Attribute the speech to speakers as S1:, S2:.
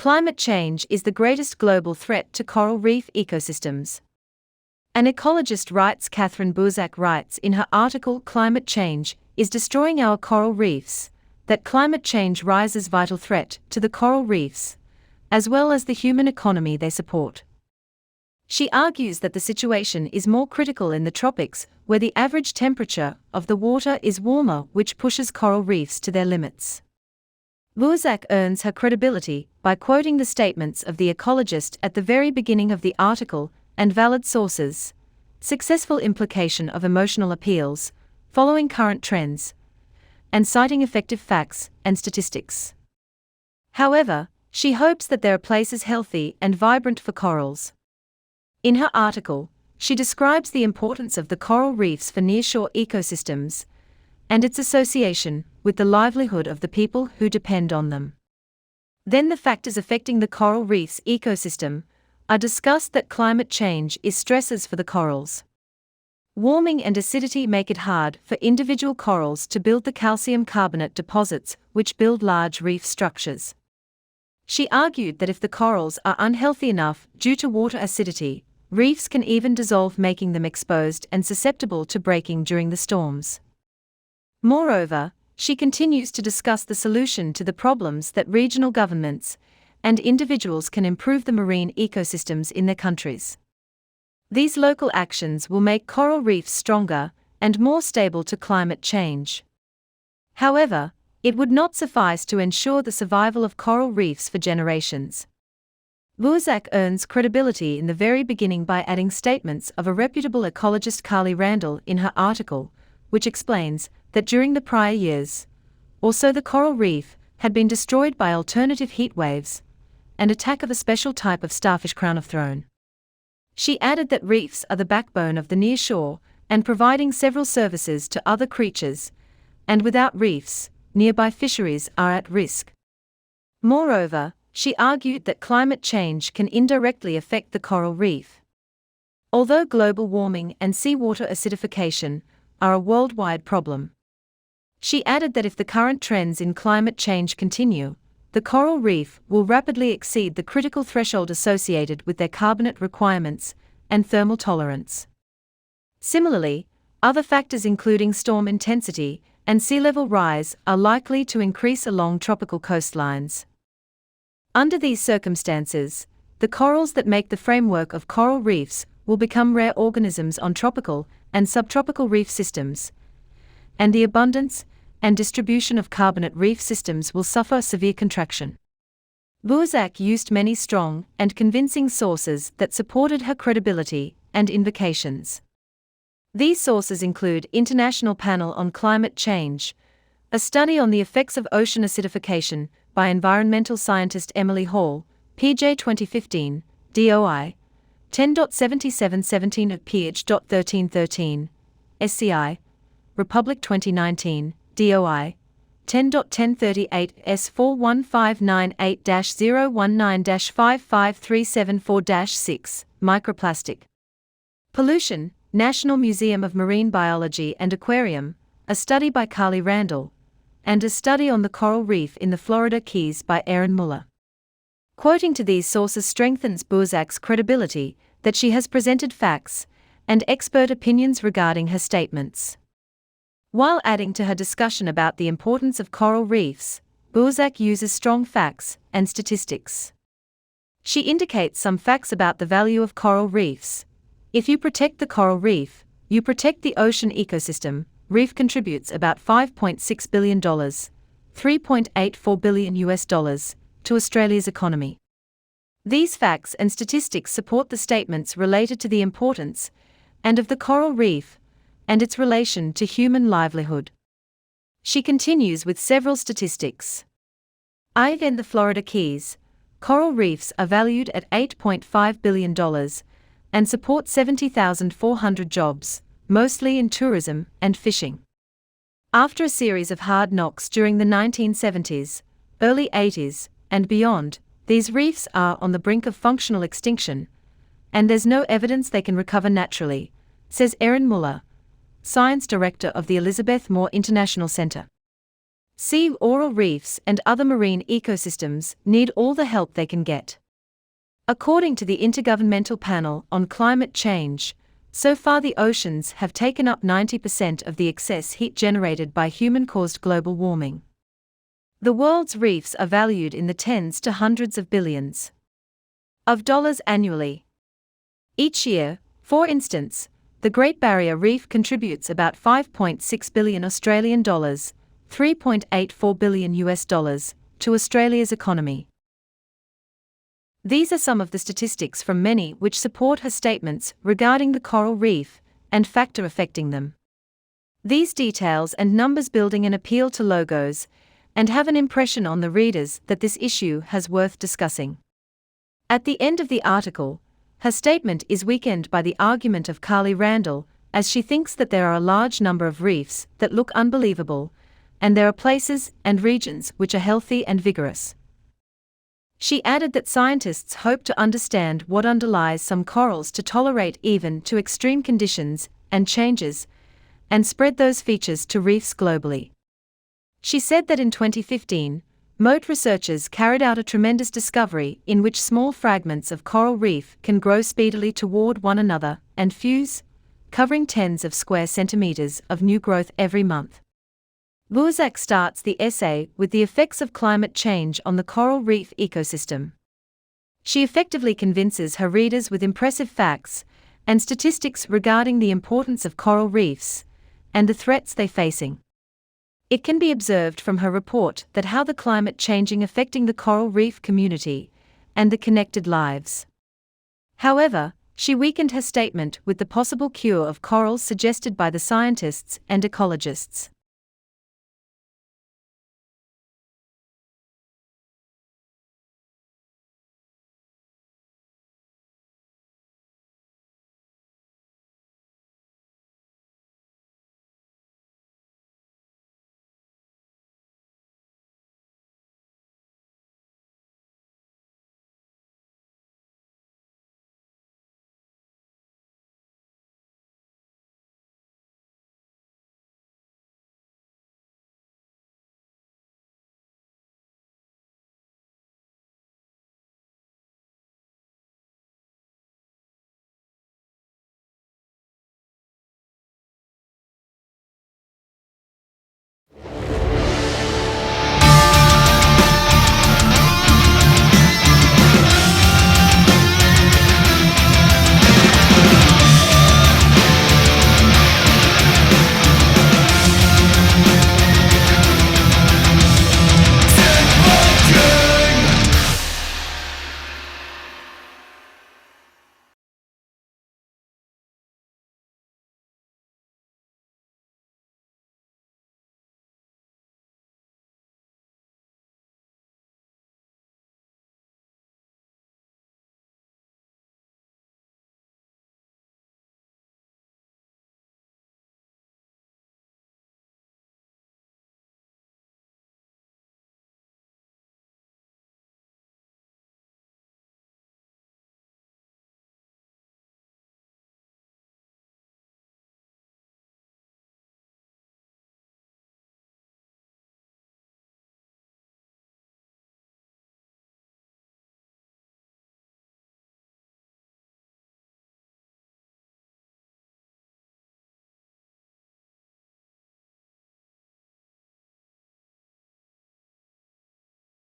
S1: Climate change is the greatest global threat to coral reef ecosystems. An ecologist writes. Catherine Buzak writes in her article Climate Change is Destroying Our Coral Reefs, that climate change rises vital threat to the coral reefs, as well as the human economy they support. She argues that the situation is more critical in the tropics, where the average temperature of the water is warmer, which pushes coral reefs to their limits. Buzak earns her credibility by quoting the statements of the ecologist at the very beginning of the article and valid sources, successful implication of emotional appeals, following current trends, and citing effective facts and statistics. However, she hopes that there are places healthy and vibrant for corals. In her article, she describes the importance of the coral reefs for nearshore ecosystems and its association with the livelihood of the people who depend on them. Then the factors affecting the coral reef's ecosystem are discussed. That climate change is stresses for the corals. Warming and acidity make it hard for individual corals to build the calcium carbonate deposits which build large reef structures. She argued that if the corals are unhealthy enough due to water acidity, reefs can even dissolve, making them exposed and susceptible to breaking during the storms. Moreover, she continues to discuss the solution to the problems that regional governments and individuals can improve the marine ecosystems in their countries. These local actions will make coral reefs stronger and more stable to climate change. However, it would not suffice to ensure the survival of coral reefs for generations. Buzak earns credibility in the very beginning by adding statements of a reputable ecologist, Carly Randall, in her article, which explains that during the prior years, also the coral reef had been destroyed by alternative heat waves and attack of a special type of starfish, crown of thorn. She added that reefs are the backbone of the near shore and providing several services to other creatures, and without reefs, nearby fisheries are at risk. Moreover, she argued that climate change can indirectly affect the coral reef. Although global warming and seawater acidification are a worldwide problem, she added that if the current trends in climate change continue, the coral reef will rapidly exceed the critical threshold associated with their carbonate requirements and thermal tolerance. Similarly, other factors including storm intensity and sea level rise are likely to increase along tropical coastlines. Under these circumstances, the corals that make the framework of coral reefs will become rare organisms on tropical and subtropical reef systems, and the abundance and distribution of carbonate reef systems will suffer severe contraction. Buzak used many strong and convincing sources that supported her credibility and invocations. These sources include International Panel on Climate Change, a study on the effects of ocean acidification by environmental scientist Emily Hall, PJ 2015, DOI 10.7717 of pH.1313, SCI, Republic 2019, DOI 10.1038 S41598-019-55374-6, Microplastic Pollution, National Museum of Marine Biology and Aquarium, a study by Carly Randall, and a study on the coral reef in the Florida Keys by Erin Muller. Quoting to these sources strengthens Buzak's credibility that she has presented facts and expert opinions regarding her statements. While adding to her discussion about the importance of coral reefs, Buzak uses strong facts and statistics. She indicates some facts about the value of coral reefs. If you protect the coral reef, you protect the ocean ecosystem. Reef contributes about $5.6 billion, $3.84 billion to Australia's economy. These facts and statistics support the statements related to the importance and of the coral reef and its relation to human livelihood. She continues with several statistics. In the Florida Keys, coral reefs are valued at $8.5 billion and support 70,400 jobs, mostly in tourism and fishing. After a series of hard knocks during the 1970s, early 80s, and beyond, these reefs are on the brink of functional extinction, and there's no evidence they can recover naturally, says Erin Muller, Science Director of the Elizabeth Moore International Center. Sea coral reefs and other marine ecosystems need all the help they can get. According to the Intergovernmental Panel on Climate Change, so far the oceans have taken up 90% of the excess heat generated by human-caused global warming. The world's reefs are valued in the tens to hundreds of billions of dollars annually. Each year, for instance, the Great Barrier Reef contributes about 5.6 billion Australian dollars, $3.84 billion to Australia's economy. These are some of the statistics from many which support her statements regarding the coral reef and factor affecting them. These details and numbers building an appeal to logos and have an impression on the readers that this issue has worth discussing. At the end of the article, her statement is weakened by the argument of Carly Randall, as she thinks that there are a large number of reefs that look unbelievable, and there are places and regions which are healthy and vigorous. She added that scientists hope to understand what underlies some corals to tolerate even to extreme conditions and changes, and spread those features to reefs globally. She said that in 2015, Moat researchers carried out a tremendous discovery in which small fragments of coral reef can grow speedily toward one another and fuse, covering tens of square centimeters of new growth every month. Buzak starts the essay with the effects of climate change on the coral reef ecosystem. She effectively convinces her readers with impressive facts and statistics regarding the importance of coral reefs and the threats they're facing. It can be observed from her report that how the climate changing affecting the coral reef community and the connected lives. However, she weakened her statement with the possible cure of corals suggested by the scientists and ecologists.